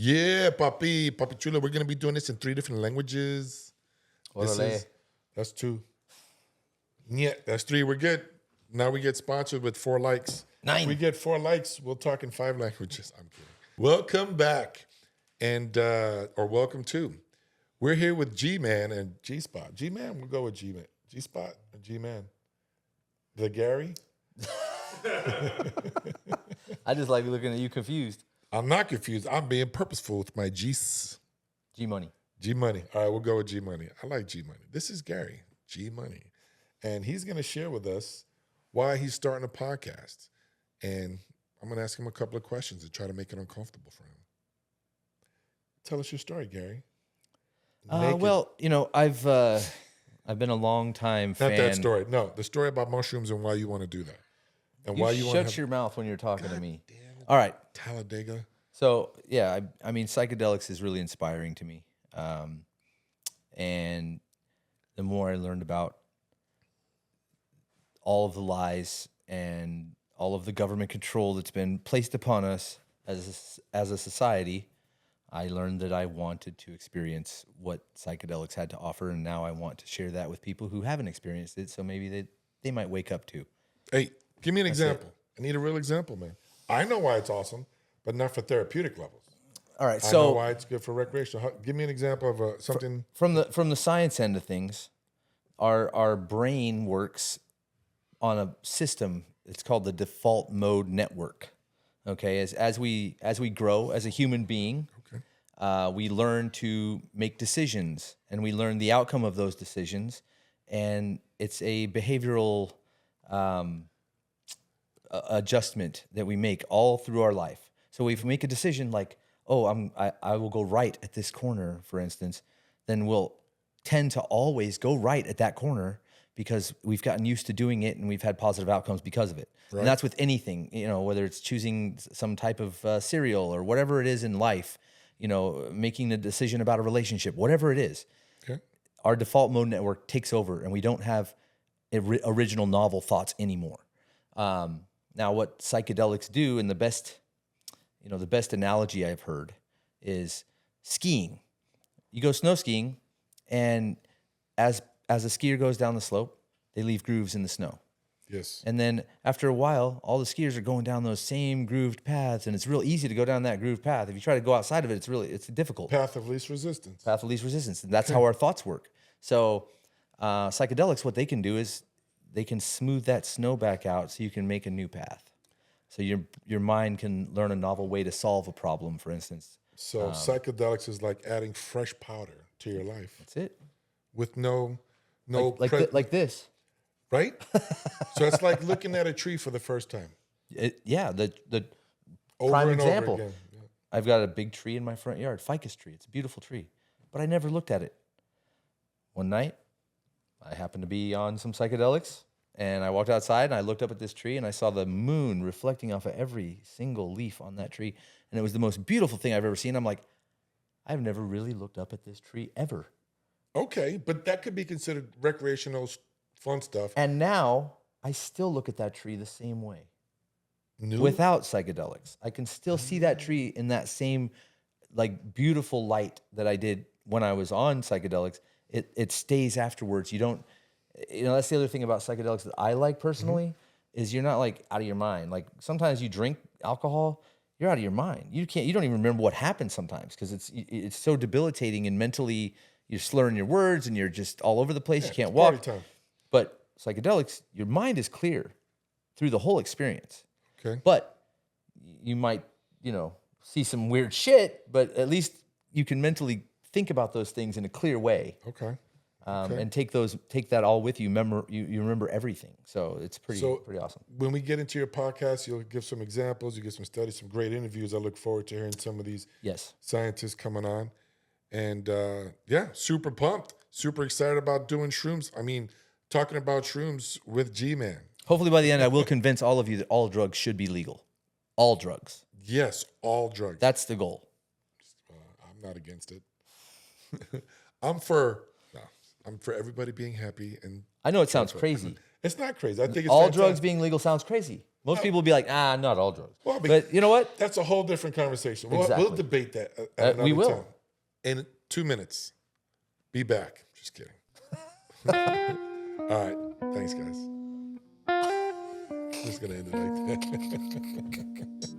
Yeah, Papi Chulo. We're going to be doing this in 3 different languages. That's 2. Yeah, that's 3. We're good. Now we get sponsored with 4 likes. 9. If we get 4 likes, we'll talk in 5 languages. I'm kidding. Welcome back, and or welcome to. We're here with G-Man and G-Spot. G-Man, we'll go with G-Man. G-Spot and G-Man. The Gary? I just like looking at you confused. I'm not confused. I'm being purposeful with my G's. G-Money. G-Money. All right, we'll go with G-Money. I like G-Money. This is Gary, G-Money. And he's going to share with us why he's starting a podcast. And I'm going to ask him a couple of questions to try to make it uncomfortable for him. Tell us your story, Gary. Well, I've been a long time fan. Not that story. No, the story about mushrooms and why you want to do that. And You why you want to shut your mouth when you're talking to me. Damn it. All right. Talladega. So, yeah, I mean, psychedelics is really inspiring to me. And the more I learned about all of the lies and all of the government control that's been placed upon us as a society, I learned that I wanted to experience what psychedelics had to offer, and now I want to share that with people who haven't experienced it, so maybe they might wake up too. Hey, give me an example. I need a real example, man. I know why it's awesome, but not for therapeutic levels. All right, I know why it's good for recreational. Give me an example of something. From the science end of things, our brain works on a system. It's called the default mode network. Okay, as we grow as a human being, we learn to make decisions, and we learn the outcome of those decisions, and it's a behavioral adjustment that we make all through our life. So if we make a decision like, I will go right at this corner, for instance, then we'll tend to always go right at that corner because we've gotten used to doing it and we've had positive outcomes because of it. Right. And that's with anything, whether it's choosing some type of cereal or whatever it is in life, making a decision about a relationship, whatever it is. Okay. Our default mode network takes over and we don't have original novel thoughts anymore. Now, what psychedelics do, and the best analogy I've heard is skiing. You go snow skiing, and as a skier goes down the slope, they leave grooves in the snow. Yes. And then after a while, all the skiers are going down those same grooved paths, and it's real easy to go down that grooved path. If you try to go outside of it, it's difficult. Path of least resistance. Path of least resistance. And that's how our thoughts work. So psychedelics, what they can do is they can smooth that snow back out so you can make a new path. So your mind can learn a novel way to solve a problem, for instance. So psychedelics is like adding fresh powder to your life. That's it. With no like this. Right? So it's like looking at a tree for the first time. The over prime and example. Over again. Yeah. I've got a big tree in my front yard, ficus tree. It's a beautiful tree, but I never looked at it. One night, I happened to be on some psychedelics, and I walked outside and I looked up at this tree and I saw the moon reflecting off of every single leaf on that tree, and it was the most beautiful thing I've ever seen. I'm like, I've never really looked up at this tree ever. Okay, but that could be considered recreational fun stuff. And now I still look at that tree the same way. Without psychedelics. I can still see that tree in that same beautiful light that I did when I was on psychedelics. It stays afterwards. You don't, that's the other thing about psychedelics that I like personally, is you're not out of your mind. Like sometimes you drink alcohol, you're out of your mind. You don't even remember what happened sometimes because it's so debilitating, and mentally you're slurring your words and you're just all over the place. You can't walk. Time. But psychedelics, your mind is clear through the whole experience. Okay. But you might, see some weird shit, but at least you can mentally think about those things in a clear way. Okay. And take that all with you. You remember everything. So it's pretty awesome. When we get into your podcast, you'll give some examples, you give some studies, some great interviews. I look forward to hearing some of these scientists coming on. And super pumped, super excited about doing shrooms. I mean, talking about shrooms with G-Man. Hopefully by the end, I will convince all of you that all drugs should be legal. All drugs. Yes, all drugs. That's the goal. I'm not against it. I'm for I'm for everybody being happy. And I know it sounds crazy. it's not crazy. I think it's All fantastic. drugs being legal sounds crazy. Most people will be like, not all drugs. Well, But you know what? That's a whole different conversation. We'll Exactly. debate that at another We will. time. In 2 minutes. Be back. Just kidding. All right. Thanks, guys. Just going to end it like that.